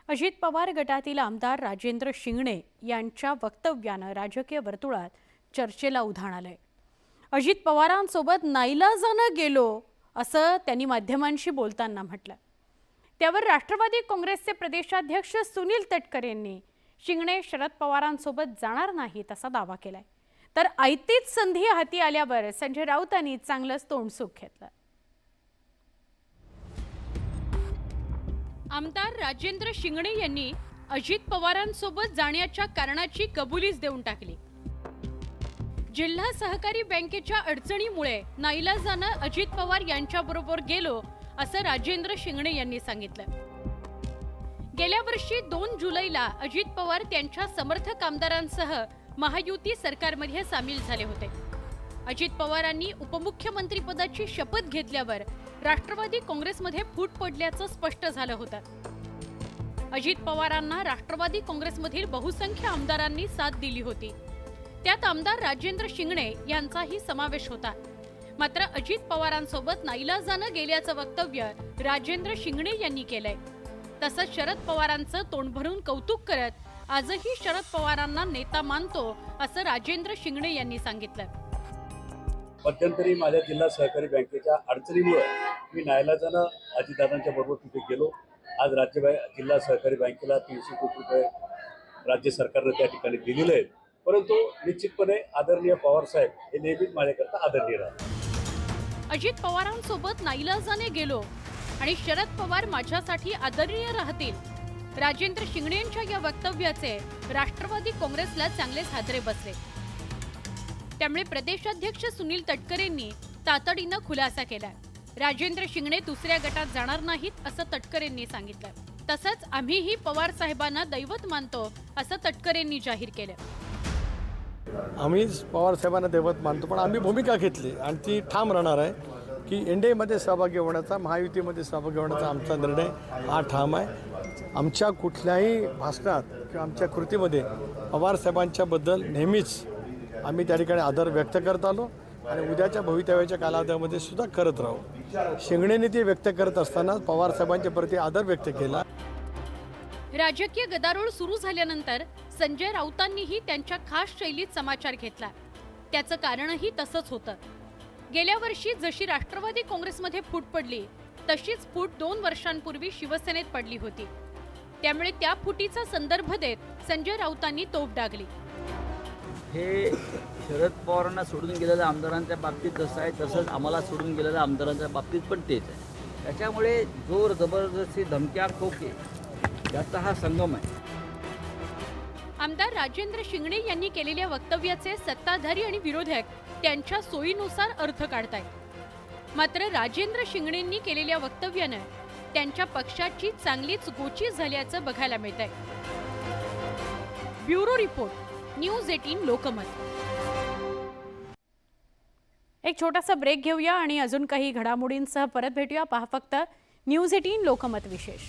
अजित पवार गटातील आमदार राजेंद्र शिंगणे यांच्या वक्तव्यानं राजकीय वर्तुळात चर्चेला उधाण आलंय। अजित पवारांसोबत नाईलाजानं गेलो असं त्यांनी माध्यमांशी बोलताना म्हटलं। त्यावर राष्ट्रवादी काँग्रेसचे प्रदेशाध्यक्ष सुनील तटकरे यांनी शिंगणे शरद पवारांसोबत जाणार नाहीत असा दावा केलाय। तर ऐतीच संधी हाती आल्यावर संजय राऊतांनी चांगलंच तोंडसुख घेतलं। आमदार राजेंद्र शिंगणे यांनी अजित पवारांसोबत जाण्याच्या कारणाची कबुलीच देऊन टाकली। जिल्हा सहकारी बँकेच्या अडचणीमुळे नाईलाजानं अजित पवार यांच्याबरोबर गेलो असं राजेंद्र शिंगणे यांनी सांगितलं। गेल्या वर्षी 2 जुलैला अजित पवार त्यांच्या समर्थक आमदारांसह महायुती सरकारमध्ये सामील झाले होते। अजित पवारांनी उपमुख्यमंत्री पदाची शपथ घेतल्यावर राष्ट्रवादी काँग्रेसमध्ये फूट पडल्याचं स्पष्ट झालं होतं। अजित पवारांना राष्ट्रवादी काँग्रेसमधील बहुसंख्य आमदारांनी साथ दिली होती। त्यात आमदार राजेंद्र शिंगणे यांचाही समावेश होता। मात्र अजित पवारांसोबत नाईलाजानं गेल्याचं वक्तव्य राजेंद्र शिंगणे यांनी केलंय। तसंच शरद पवारांचं तोंड भरून कौतुक करत आजही शरद पवारांना नेता मानतो असं राजेंद्र शिंगणे यांनी सांगितलं। मध्यंतरी माझ्या जिल्हा सहकारी बँकेच्या अडचणीमुळे मी नाईलाजानं अजितदादांच्या बरोबर तिथे गेलो। आज जिल्हा सहकारी बँकेला 300 कोटी रुपये राज्य सरकारने त्या ठिकाणी दिलेले आहेत। परंतु निश्चितपणे आदरणीय पवार साहेब हे नेहमीच माझ्याकरता आदरणीय राहतात। अजित पवारांसोबत नाईलाजाने गेलो आणि शरद पवार माझ्यासाठी आदरणीय राहतील, राजेंद्र शिंगणे यांच्या या वक्तव्याचे राष्ट्रवादी काँग्रेसला चांगलेच हादरे बसले। त्यामुळे प्रदेशाध्यक्ष सुनील तटकरेंनी तातडीनं खुलासा केला। राजेंद्र शिंगणे दुसऱ्या गटात जाणार नाहीत असं तटकरेंनी सांगितलं। तसंच आम्हीही पवार साहेबांना दैवत मानतो असं तटकरेंनी जाहीर केलं। आम्ही पवार साहेबांना दैवत मानतो, पण आम्ही भूमिका घेतली आणि ती ठाम राहणार आहे की एनडीएमध्ये सहभागी होण्याचा, महायुतीमध्ये सहभागी होण्याचा आमचा निर्णय हा ठाम आहे। आमच्या कुठल्याही भाषणात किंवा आमच्या कृतीमध्ये पवार साहेबांच्याबद्दल नेहमीच आम्ही त्या ठिकाणी आदर व्यक्त करत आलो आणि उद्याच्या भवितव्याच्या कालावधीमध्ये सुद्धा करत राहू। शिंगणेंनी ते व्यक्त करत असताना पवार साहेबांच्या प्रती आदर व्यक्त केला। राजकीय गदारोळ सुरू झाल्यानंतर संजय राऊतांनीही त्यांच्या खास शैलीत समाचार घेतला। त्याचं कारणही तसंच होतं। गेल्या वर्षी जशी राष्ट्रवादी काँग्रेसमध्ये फूट पडली तशीच फूट 2 वर्षांपूर्वी शिवसेनेत पडली होती। त्यामुळे त्या फुटीचा संदर्भ देत संजय राऊतांनी तोफ डागली। हे शरद पवारांना सोडून गेलेल्या आमदारांच्या बाबतीत जसं आहे तसंच आम्हाला सोडून गेलेल्या आमदारांच्या बाबतीत पण तेच आहे। त्याच्यामुळे जोर जबरदस्ती धमक्या खोके याचा हा संगम आहे। आमदार राजेंद्र शिंगणे यांनी केलेल्या वक्तव्याचे सत्ताधारी आणि विरोधक त्यांच्या सोयीनुसार अर्थ काढतायत। मात्र राजेंद्र शिंगणेंनी केलेल्या वक्तव्यानं त्यांच्या पक्षाची चांगलीच गोची झाल्याचं बघायला मिळतंय। Bureau report, news 18 Lokmat. एक छोटासा ब्रेक घेऊया आणि अजून काही घडामोडींसह परत भेटूया। पहा फक्त न्यूज 18 लोकमत विशेष।